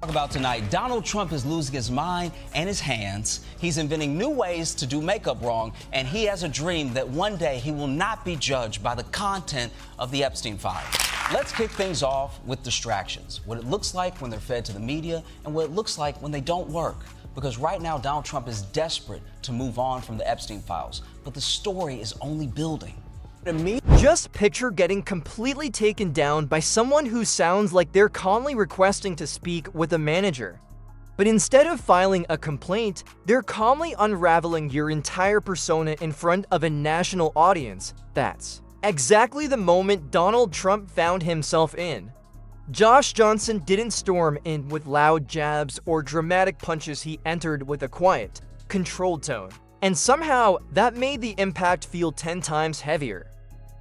Talk about tonight, Donald Trump is losing his mind and his hands. He's inventing new ways to do makeup wrong, and he has a dream that one day he will not be judged by the content of the Epstein files. Let's kick things off with distractions. What it looks like when they're fed to the media and what it looks like when they don't work. Because right now, Donald Trump is desperate to move on from the Epstein files, but the story is only building. Just picture getting completely taken down by someone who sounds like they're calmly requesting to speak with a manager. But instead of filing a complaint, they're calmly unraveling your entire persona in front of a national audience. That's exactly the moment Donald Trump found himself in. Josh Johnson didn't storm in with loud jabs or dramatic punches. He entered with a quiet, controlled tone. And somehow, that made the impact feel 10 times heavier.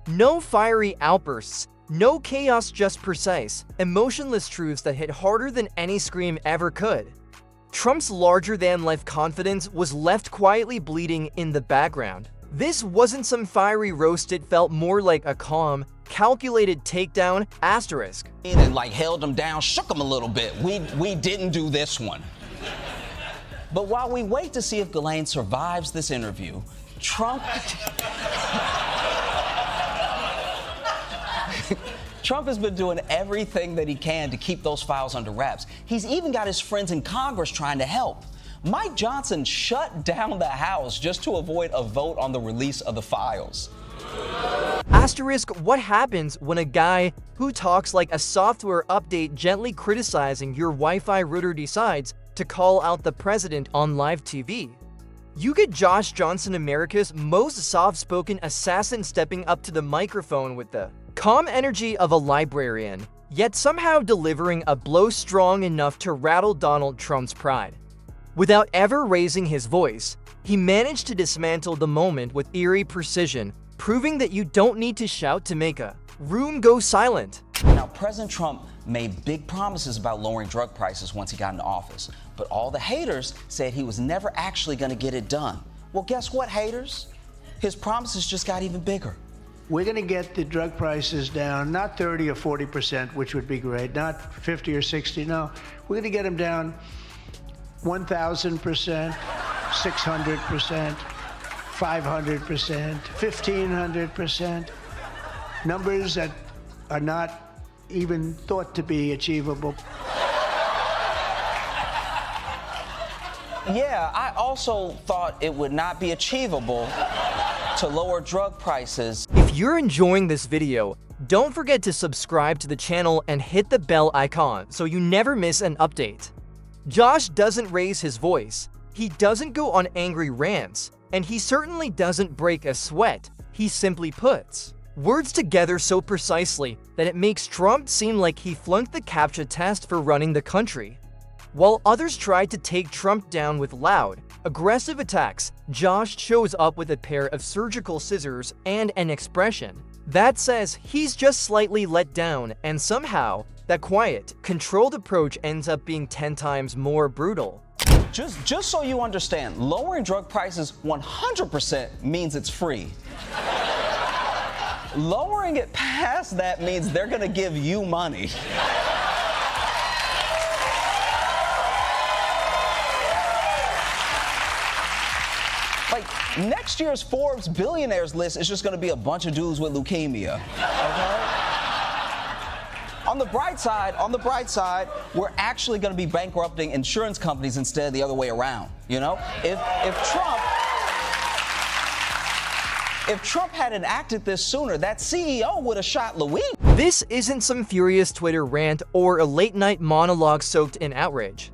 No fiery outbursts, no chaos, just precise, emotionless truths that hit harder than any scream ever could. Trump's larger-than-life confidence was left quietly bleeding in the background. This wasn't some fiery roast, it felt more like a calm, calculated takedown asterisk. And held him down, shook him a little bit. We didn't do this one. But while we wait to see if Ghislaine survives this interview, Trump has been doing everything that he can to keep those files under wraps. He's even got his friends in Congress trying to help. Mike Johnson shut down the House just to avoid a vote on the release of the files. Asterisk, what happens when a guy who talks like a software update gently criticizing your Wi-Fi router decides to call out the president on live TV? You get Josh Johnson, America's most soft-spoken assassin, stepping up to the microphone with the calm energy of a librarian, yet somehow delivering a blow strong enough to rattle Donald Trump's pride. Without ever raising his voice, he managed to dismantle the moment with eerie precision, proving that you don't need to shout to make a room go silent. Now, President Trump made big promises about lowering drug prices once he got into office, but all the haters said he was never actually going to get it done. Well, guess what, haters? His promises just got even bigger. We're going to get the drug prices down, not 30 or 40%, which would be great, not 50 or 60, no. We're going to get them down 1,000%, 600%, 500%, 1,500%. Numbers that are not even thought to be achievable. Yeah, I also thought it would not be achievable to lower drug prices. If you're enjoying this video, don't forget to subscribe to the channel and hit the bell icon so you never miss an update. Josh doesn't raise his voice, he doesn't go on angry rants, and he certainly doesn't break a sweat. He simply puts words together so precisely that it makes Trump seem like he flunked the CAPTCHA test for running the country. While others tried to take Trump down with loud, aggressive attacks, Josh shows up with a pair of surgical scissors and an expression that says he's just slightly let down, and somehow that quiet, controlled approach ends up being 10 times more brutal. Just so you understand, lowering drug prices 100% means it's free. Lowering it past that means they're gonna give you money. Next year's Forbes billionaires list is just going to be a bunch of dudes with leukemia. Okay? On the bright side, we're actually going to be bankrupting insurance companies instead of the other way around. You know, if Trump had enacted this sooner, that CEO would have shot Louis. This isn't some furious Twitter rant or a late-night monologue soaked in outrage.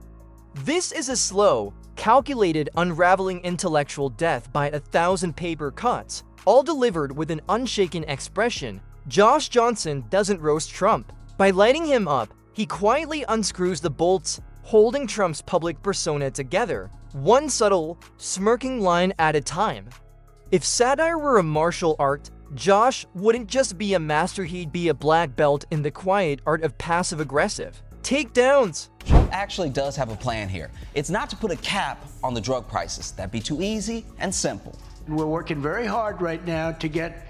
This is a slow, calculated, unraveling intellectual death by 1,000 paper cuts, all delivered with an unshaken expression. Josh Johnson doesn't roast Trump. By lighting him up, he quietly unscrews the bolts, holding Trump's public persona together, one subtle, smirking line at a time. If satire were a martial art, Josh wouldn't just be a master, he'd be a black belt in the quiet art of passive-aggressive takedowns. Trump actually does have a plan here. It's not to put a cap on the drug prices. That'd be too easy and simple. We're working very hard right now to get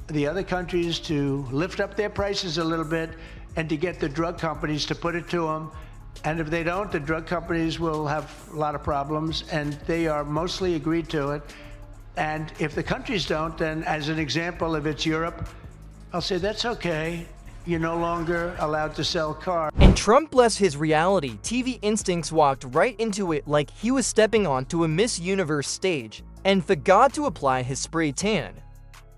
the other countries to lift up their prices a little bit and to get the drug companies to put it to them And if they don't, the drug companies will have a lot of problems, and they are mostly agreed to it. And if the countries don't, then as an example, if it's Europe, I'll say, that's okay. You're no longer allowed to sell cars. And Trump, bless his reality, TV instincts, walked right into it like he was stepping onto a Miss Universe stage and forgot to apply his spray tan.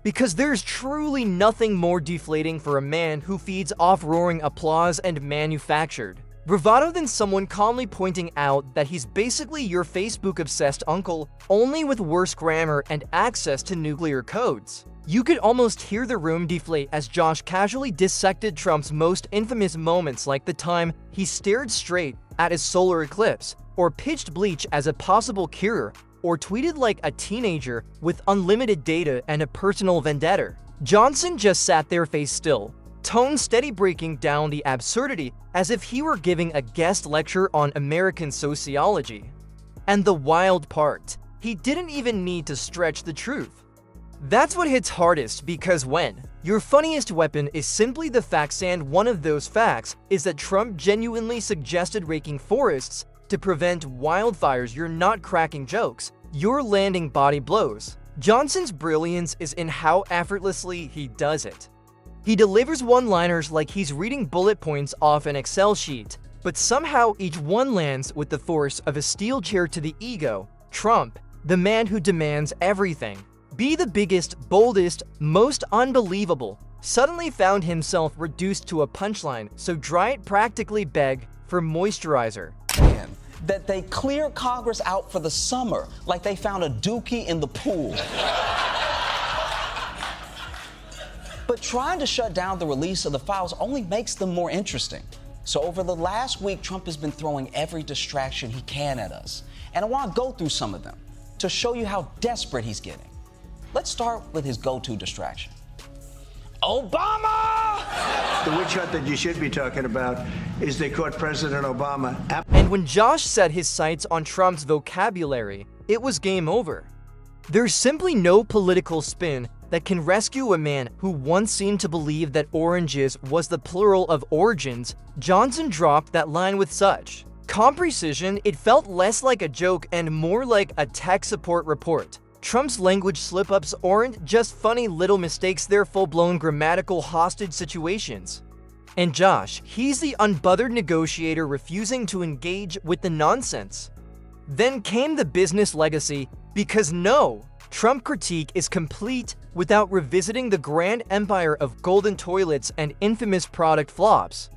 Because there's truly nothing more deflating for a man who feeds off roaring applause and manufactured bravado than someone calmly pointing out that he's basically your Facebook-obsessed uncle, only with worse grammar and access to nuclear codes. You could almost hear the room deflate as Josh casually dissected Trump's most infamous moments, like the time he stared straight at his solar eclipse, or pitched bleach as a possible cure, or tweeted like a teenager with unlimited data and a personal vendetta. Johnson just sat there face still, tone steady, breaking down the absurdity as if he were giving a guest lecture on American sociology. And the wild part, he didn't even need to stretch the truth. That's what hits hardest, because when your funniest weapon is simply the facts, and one of those facts is that Trump genuinely suggested raking forests to prevent wildfires, you're not cracking jokes, you're landing body blows. Johnson's brilliance is in how effortlessly he does it. He delivers one-liners like he's reading bullet points off an Excel sheet, but somehow each one lands with the force of a steel chair to the ego. Trump, the man who demands everything, be the biggest, boldest, most unbelievable, suddenly found himself reduced to a punchline so dry it practically begged for moisturizer. That they clear Congress out for the summer like they found a dookie in the pool. But trying to shut down the release of the files only makes them more interesting. So over the last week, Trump has been throwing every distraction he can at us. And I want to go through some of them to show you how desperate he's getting. Let's start with his go-to distraction. Obama! The witch hunt that you should be talking about is they caught President Obama. And when Josh set his sights on Trump's vocabulary, it was game over. There's simply no political spin that can rescue a man who once seemed to believe that oranges was the plural of origins. Johnson dropped that line with such calm precision, it felt less like a joke and more like a tech support report. Trump's language slip-ups aren't just funny little mistakes, they're full-blown grammatical hostage situations. And Josh, he's the unbothered negotiator refusing to engage with the nonsense. Then came the business legacy, because no, Trump critique is complete without revisiting the grand empire of golden toilets and infamous product flops.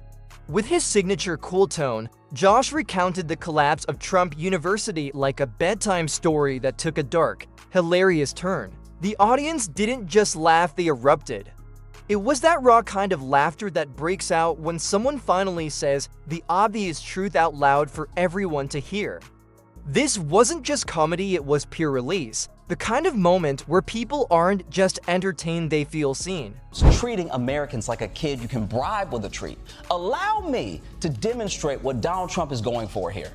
With his signature cool tone, Josh recounted the collapse of Trump University like a bedtime story that took a dark, hilarious turn. The audience didn't just laugh, they erupted. It was that raw kind of laughter that breaks out when someone finally says the obvious truth out loud for everyone to hear. This wasn't just comedy, it was pure release. The kind of moment where people aren't just entertained, they feel seen. Treating Americans like a kid you can bribe with a treat. Allow me to demonstrate what Donald Trump is going for here.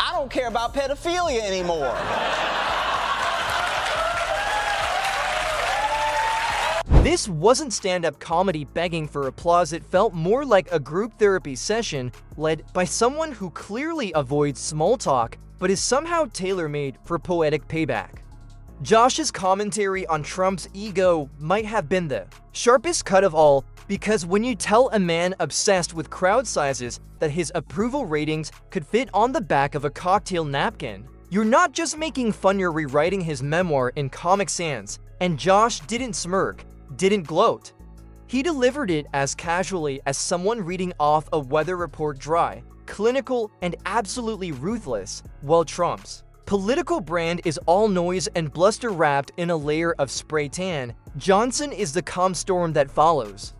I don't care about pedophilia anymore. This wasn't stand-up comedy begging for applause, it felt more like a group therapy session led by someone who clearly avoids small talk but is somehow tailor-made for poetic payback. Josh's commentary on Trump's ego might have been the sharpest cut of all, because when you tell a man obsessed with crowd sizes that his approval ratings could fit on the back of a cocktail napkin, you're not just making fun, you're rewriting his memoir in Comic Sans. And Josh didn't smirk, didn't gloat. He delivered it as casually as someone reading off a weather report, dry, clinical, and absolutely ruthless, while Trump's political brand is all noise and bluster wrapped in a layer of spray tan. Johnson is the calm storm that follows.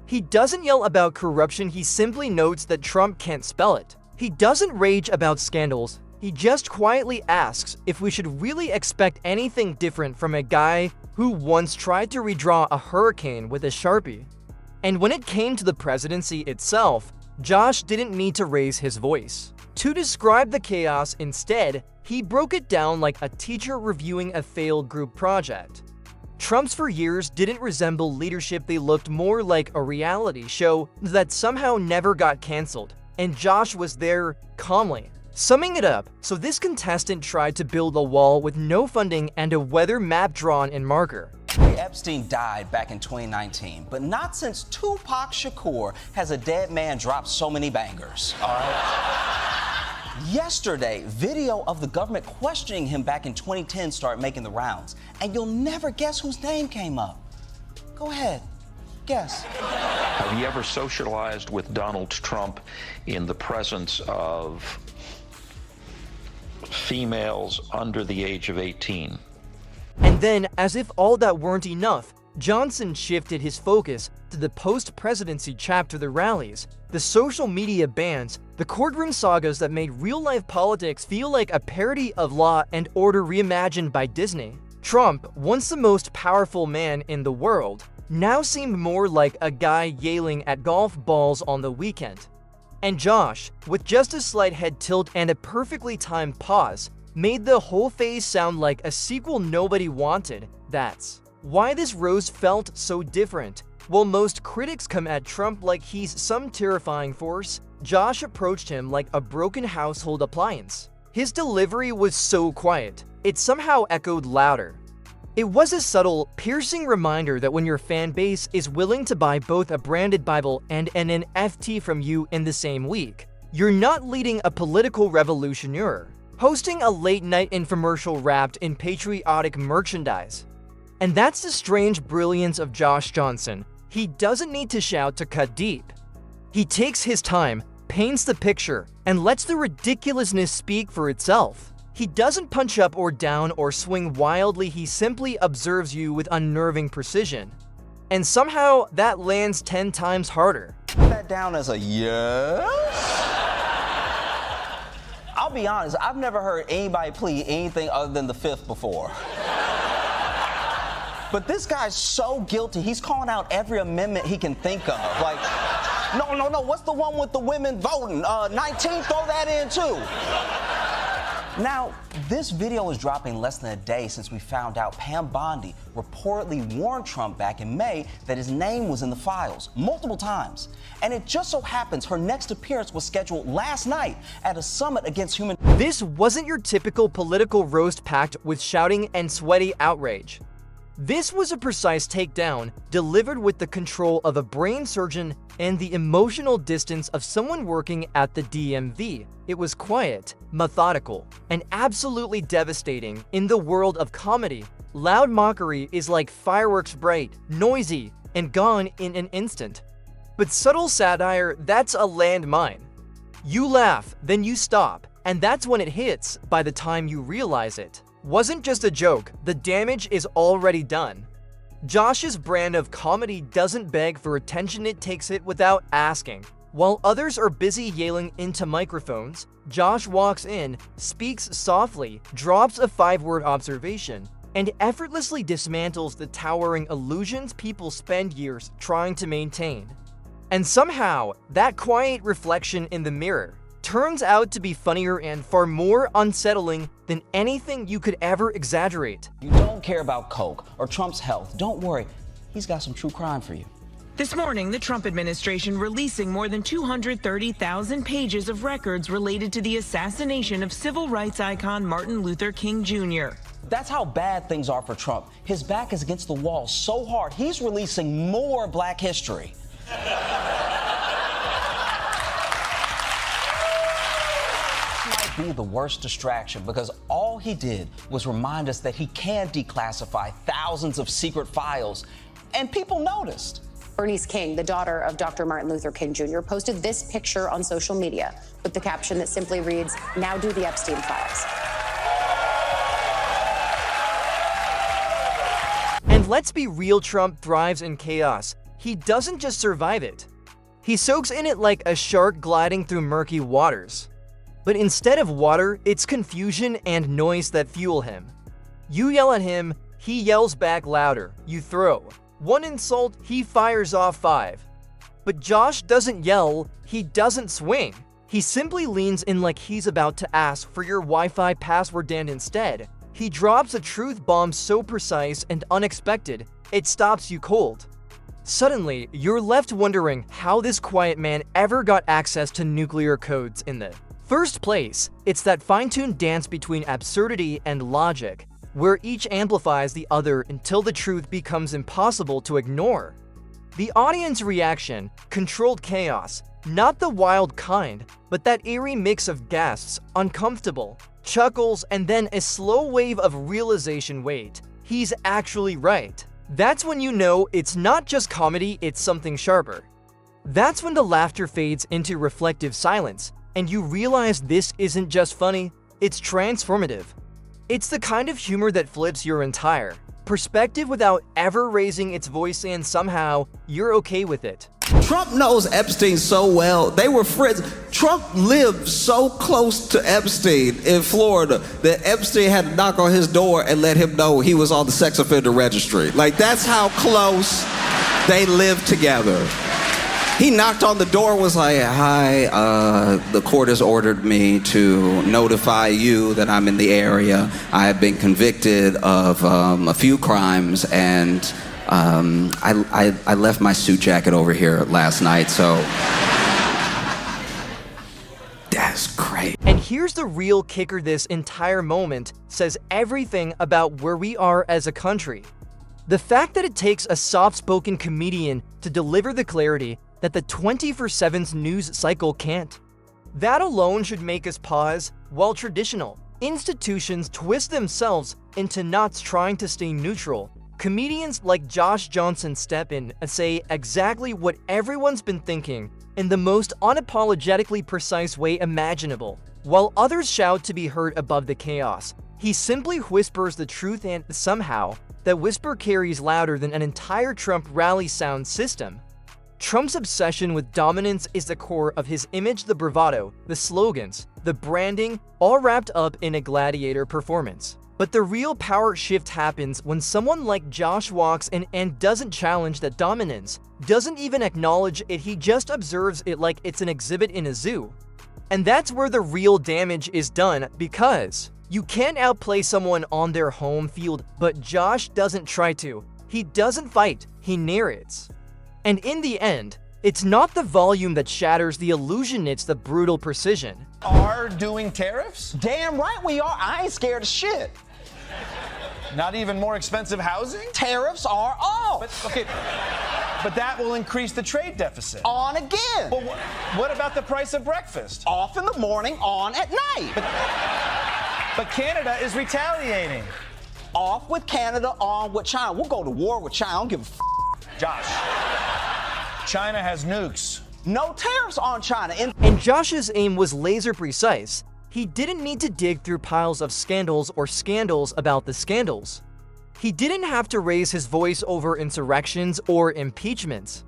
He doesn't yell about corruption, he simply notes that Trump can't spell it. He doesn't rage about scandals, he just quietly asks if we should really expect anything different from a guy who once tried to redraw a hurricane with a Sharpie. And when it came to the presidency itself, Josh didn't need to raise his voice. To describe the chaos instead, he broke it down like a teacher reviewing a failed group project. Trump's for years didn't resemble leadership, they looked more like a reality show that somehow never got cancelled, and Josh was there calmly. Summing it up, so this contestant tried to build a wall with no funding and a weather map drawn in marker. Epstein died back in 2019, but not since Tupac Shakur has a dead man dropped so many bangers, all right? Yesterday, video of the government questioning him back in 2010 started making the rounds, and you'll never guess whose name came up. Go ahead, guess. Have you ever socialized with Donald Trump in the presence of females under the age of 18? And then, as if all that weren't enough, Johnson shifted his focus to the post-presidency chapter, the rallies, the social media bans, the courtroom sagas that made real-life politics feel like a parody of Law and Order reimagined by Disney. Trump, once the most powerful man in the world, now seemed more like a guy yelling at golf balls on the weekend. And Josh, with just a slight head tilt and a perfectly timed pause, made the whole phase sound like a sequel nobody wanted. That's why this rose felt so different. While most critics come at Trump like he's some terrifying force, Josh approached him like a broken household appliance. His delivery was so quiet, it somehow echoed louder. It was a subtle, piercing reminder that when your fan base is willing to buy both a branded Bible and an NFT from you in the same week, you're not leading a political revolution, you're hosting a late-night infomercial wrapped in patriotic merchandise. And that's the strange brilliance of Josh Johnson. He doesn't need to shout to cut deep. He takes his time, paints the picture, and lets the ridiculousness speak for itself. He doesn't punch up or down or swing wildly, he simply observes you with unnerving precision. And somehow, that lands 10 times harder. Put that down as a yes? I'll be honest, I've never heard anybody plead anything other than the fifth before. But this guy's so guilty, he's calling out every amendment he can think of. Like, no, what's the one with the women voting? 19, throw that in too. Now, this video is dropping less than a day since we found out Pam Bondi reportedly warned Trump back in May that his name was in the files multiple times. And it just so happens her next appearance was scheduled last night at a summit against human. This wasn't your typical political roast packed with shouting and sweaty outrage. This was a precise takedown, delivered with the control of a brain surgeon and the emotional distance of someone working at the DMV. It was quiet, methodical, and absolutely devastating. In the world of comedy, loud mockery is like fireworks, bright, noisy, and gone in an instant. But subtle satire, that's a landmine. You laugh, then you stop, and that's when it hits by the time you realize it. Wasn't just a joke, the damage is already done. Josh's brand of comedy doesn't beg for attention, it takes it without asking. While others are busy yelling into microphones, Josh walks in, speaks softly, drops a 5-word observation, and effortlessly dismantles the towering illusions people spend years trying to maintain. And somehow, that quiet reflection in the mirror turns out to be funnier and far more unsettling than anything you could ever exaggerate. You don't care about Coke or Trump's health. Don't worry, he's got some true crime for you. This morning, the Trump administration releasing more than 230,000 pages of records related to the assassination of civil rights icon Martin Luther King Jr. That's how bad things are for Trump. His back is against the wall so hard, he's releasing more Black history. Be the worst distraction because all he did was remind us that he can declassify thousands of secret files, and people noticed. Bernice King, the daughter of Dr. Martin Luther King Jr., posted this picture on social media with the caption that simply reads, "Now do the Epstein files." And let's be real, Trump thrives in chaos. He doesn't just survive it. He soaks in it like a shark gliding through murky waters. But instead of water, it's confusion and noise that fuel him. You yell at him, he yells back louder. You throw one insult, he fires off 5. But Josh doesn't yell, he doesn't swing. He simply leans in like he's about to ask for your Wi-Fi password, and instead, he drops a truth bomb so precise and unexpected, it stops you cold. Suddenly, you're left wondering how this quiet man ever got access to nuclear codes in the first place. It's that fine-tuned dance between absurdity and logic, where each amplifies the other until the truth becomes impossible to ignore. The audience reaction, controlled chaos, not the wild kind, but that eerie mix of gasps, uncomfortable, chuckles, and then a slow wave of realization. Wait, he's actually right. That's when you know it's not just comedy, it's something sharper. That's when the laughter fades into reflective silence, and you realize this isn't just funny, it's transformative. It's the kind of humor that flips your entire perspective without ever raising its voice, and somehow you're okay with it. Trump knows Epstein so well. They were friends. Trump lived so close to Epstein in Florida that Epstein had to knock on his door and let him know he was on the sex offender registry. Like, that's how close they lived together. He knocked on the door, was like, hi, the court has ordered me to notify you that I'm in the area. I have been convicted of a few crimes, and I left my suit jacket over here last night, so that's great. And here's the real kicker: this entire moment says everything about where we are as a country. The fact that it takes a soft-spoken comedian to deliver the clarity that the 24/7's news cycle can't. That alone should make us pause, while traditional institutions twist themselves into knots trying to stay neutral. Comedians like Josh Johnson step in and say exactly what everyone's been thinking in the most unapologetically precise way imaginable. While others shout to be heard above the chaos, he simply whispers the truth, and somehow, that whisper carries louder than an entire Trump rally sound system. Trump's obsession with dominance is the core of his image, the bravado, the slogans, the branding, all wrapped up in a gladiator performance. But the real power shift happens when someone like Josh walks in and doesn't challenge that dominance, doesn't even acknowledge it, he just observes it like it's an exhibit in a zoo. And that's where the real damage is done, because you can't outplay someone on their home field, but Josh doesn't try to. He doesn't fight, he narrates. And in the end, it's not the volume that shatters the illusion, it's the brutal precision. Are doing tariffs? Damn right we are. I ain't scared of shit. Not even more expensive housing? Tariffs are off. But that will increase the trade deficit. On again. Well, what about the price of breakfast? Off in the morning, on at night. But Canada is retaliating. Off with Canada, on with China. We'll go to war with China. I don't give a f. Josh, China has nukes. No tariffs on China. And Josh's aim was laser precise. He didn't need to dig through piles of scandals or scandals about the scandals. He didn't have to raise his voice over insurrections or impeachments.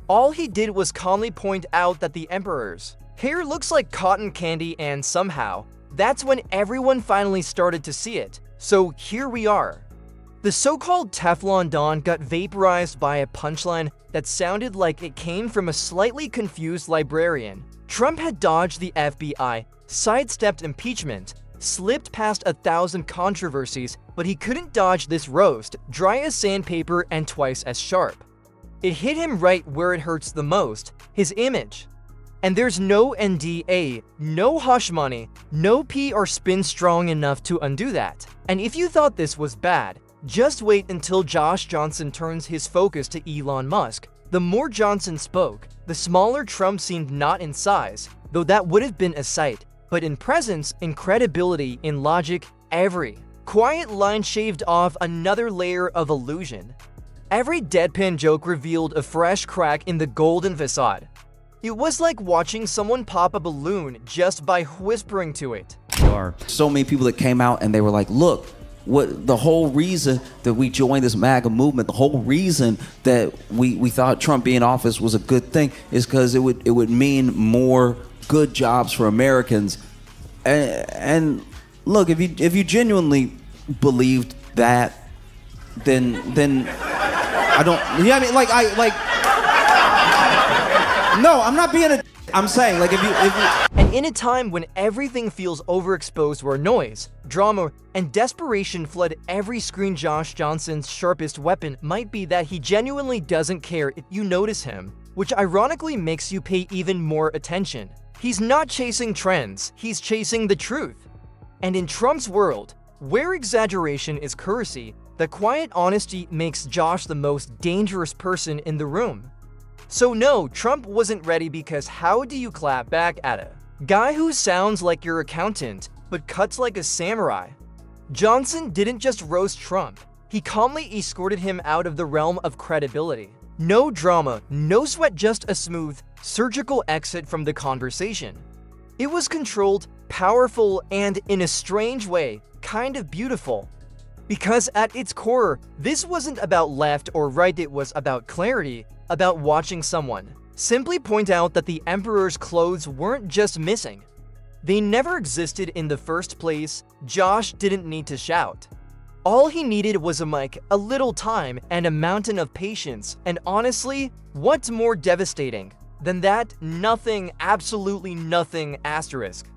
All he did was calmly point out that the emperor's hair looks like cotton candy, and somehow, that's when everyone finally started to see it. So here we are. The so-called Teflon Don got vaporized by a punchline that sounded like it came from a slightly confused librarian. Trump had dodged the FBI, sidestepped impeachment, slipped past 1,000 controversies, but he couldn't dodge this roast, dry as sandpaper and twice as sharp. It hit him right where it hurts the most, his image. And there's no NDA, no hush money, no PR spin strong enough to undo that. And if you thought this was bad, just wait until Josh Johnson turns his focus to Elon Musk. The more Johnson spoke, the smaller Trump seemed, not in size, though that would have been a sight, but in presence, in credibility, in logic, every quiet line shaved off another layer of illusion. Every deadpan joke revealed a fresh crack in the golden facade. It was like watching someone pop a balloon just by whispering to it. There are so many people that came out and they were like, look, what the whole reason that we joined this MAGA movement, the whole reason that we thought Trump being in office was a good thing is because it would mean more good jobs for Americans. And look, if you genuinely believed that, then I don't. Yeah, I mean, no, I'm not being a. I'm saying, like, if you And in a time when everything feels overexposed where noise, drama, and desperation flood every screen, Josh Johnson's sharpest weapon might be that he genuinely doesn't care if you notice him, which ironically makes you pay even more attention. He's not chasing trends, he's chasing the truth. And in Trump's world, where exaggeration is currency, the quiet honesty makes Josh the most dangerous person in the room. So no, Trump wasn't ready, because how do you clap back at a guy who sounds like your accountant but cuts like a samurai? Johnson didn't just roast Trump, he calmly escorted him out of the realm of credibility. No drama, no sweat, just a smooth, surgical exit from the conversation. It was controlled, powerful, and in a strange way, kind of beautiful. Because at its core, this wasn't about left or right, it was about clarity, about watching someone simply point out that the emperor's clothes weren't just missing. They never existed in the first place. Josh didn't need to shout. All he needed was a mic, a little time, and a mountain of patience. And honestly, what's more devastating than that? Nothing, absolutely nothing, asterisk.